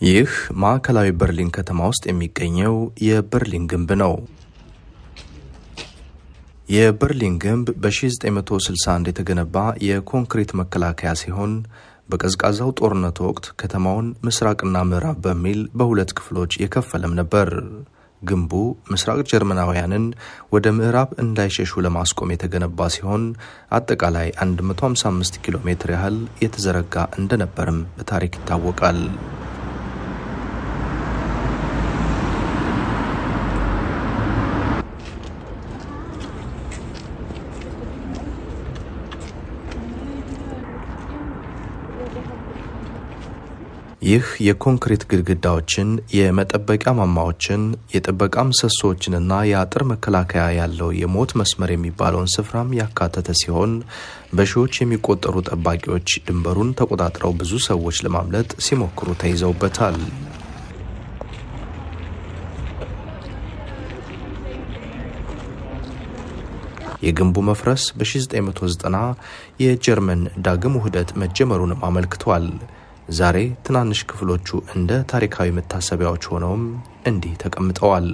ይህ ማዕከላዊ በርሊን ከተማ ውስጥ የሚገኘው የበርሊን ግንብ ነው። የበርሊን ግንብ በ1961 የተገነባ የኮንክሪት መከላከያ ሲሆን በቀዝቃዛው ጦርነት ወቅት ከተማውን ምስራቅና ምዕራብ በሚል በሁለት ክፍሎች የከፈለም ነበር። ግንቡ ምስራቅ ጀርመናውያንን ወደ ምዕራብ እንዳይሸሹ ለማስቆም የተገነባ ሲሆን አጠቃላይ 155 ኪሎ ሜትር ያህል የተዘረጋ እንደነበርም በታሪክ ይታወቃል። ይህ የኮንክሪት ግድግዳዎችን፣ የመጠበቂያ ማማዎችን፣ የጥበቃ ምሰሶዎችንና የአጥር መከላከያ ያለው የሞት መስመር የሚባለውን ስፍራም ያካተተ ሲሆን በሺዎች የሚቆጠሩ ጠባቂዎች ድንበሩን ተቆጣጥረው ብዙ ሰዎች ለማምለጥ ሲሞክሩ ተይዘውበታል። የግንቡ መፍረስ በ1990 የጀርመን ዳግም ውህደት መጀመሩንም አመልክቷል። ዛሬ ትናንሽ ክፍሎቹ እንደ ታሪካዊ መታሰቢያዎች ሆነውም እንዲህ ተቀምጠዋል።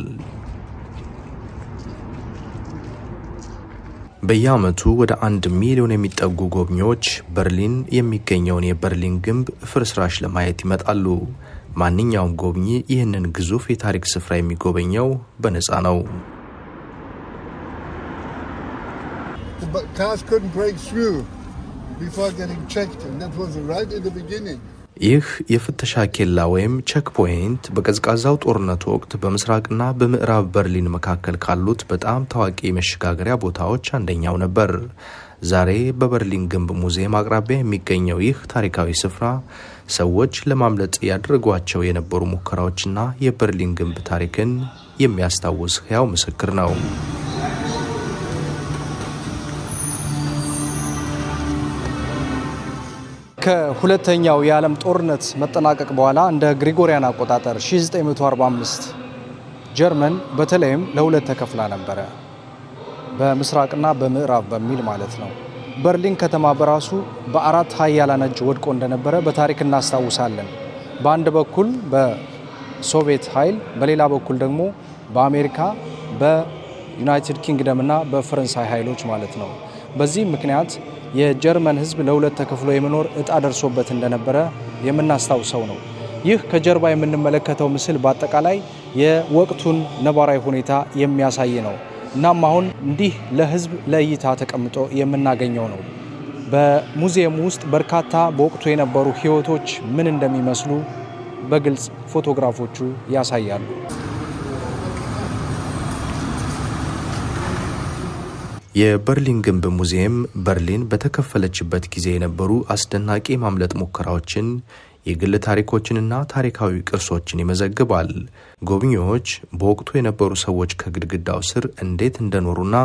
በየዓመቱ ወደ 1 ሚሊዮን የሚጠጉ ጎብኚዎች በርሊን የሚገኘውን የበርሊን ግንብ ፍርስራሽ ለማየት ይመጣሉ። ማንኛውም ጎብኚ ይህንን ግዙፍ የታሪክ ስፍራ የሚጎበኘው በነፃ ነው። ይህ የፍተሻ ኬላ ወይም ቼክ ፖይንት በቀዝቃዛው ጦርነት ወቅት በምስራቅና በምዕራብ በርሊን መካከል ካሉት በጣም ታዋቂ መሸጋገሪያ ቦታዎች አንደኛው ነበር። ዛሬ በበርሊን ግንብ ሙዚየም አቅራቢያ የሚገኘው ይህ ታሪካዊ ስፍራ ሰዎች ለማምለጥ ያደረጓቸው የነበሩ ሙከራዎችና የበርሊን ግንብ ታሪክን የሚያስታውስ ሕያው ምስክር ነው። ከሁለተኛው የዓለም ጦርነት መጠናቀቅ በኋላ እንደ ግሪጎሪያን አቆጣጠር 1945 ጀርመን በተለይም ለሁለት ተከፍላ ነበረ፣ በምስራቅና በምዕራብ በሚል ማለት ነው። በርሊን ከተማ በራሱ በአራት ኃያላን እጅ ወድቆ እንደነበረ በታሪክ እናስታውሳለን። በአንድ በኩል በሶቪየት ኃይል፣ በሌላ በኩል ደግሞ በአሜሪካ፣ በዩናይትድ ኪንግደም እና በፈረንሳይ ኃይሎች ማለት ነው። በዚህ ምክንያት የጀርመን ሕዝብ ለሁለት ተከፍሎ የመኖር እጣ ደርሶበት እንደነበረ የምናስታውሰው ነው። ይህ ከጀርባ የምንመለከተው ምስል በአጠቃላይ የወቅቱን ነባራዊ ሁኔታ የሚያሳይ ነው። እናም አሁን እንዲህ ለሕዝብ ለእይታ ተቀምጦ የምናገኘው ነው። በሙዚየሙ ውስጥ በርካታ በወቅቱ የነበሩ ሕይወቶች ምን እንደሚመስሉ በግልጽ ፎቶግራፎቹ ያሳያሉ። የበርሊን ግንብ ሙዚየም በርሊን በተከፈለችበት ጊዜ የነበሩ አስደናቂ ማምለጥ ሙከራዎችን፣ የግል ታሪኮችንና ታሪካዊ ቅርሶችን ይመዘግባል። ጎብኚዎች በወቅቱ የነበሩ ሰዎች ከግድግዳው ስር እንዴት እንደኖሩና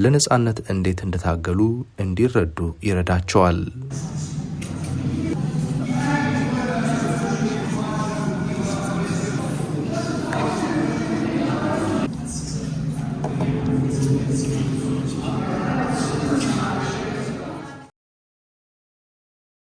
ለነጻነት እንዴት እንደታገሉ እንዲረዱ ይረዳቸዋል።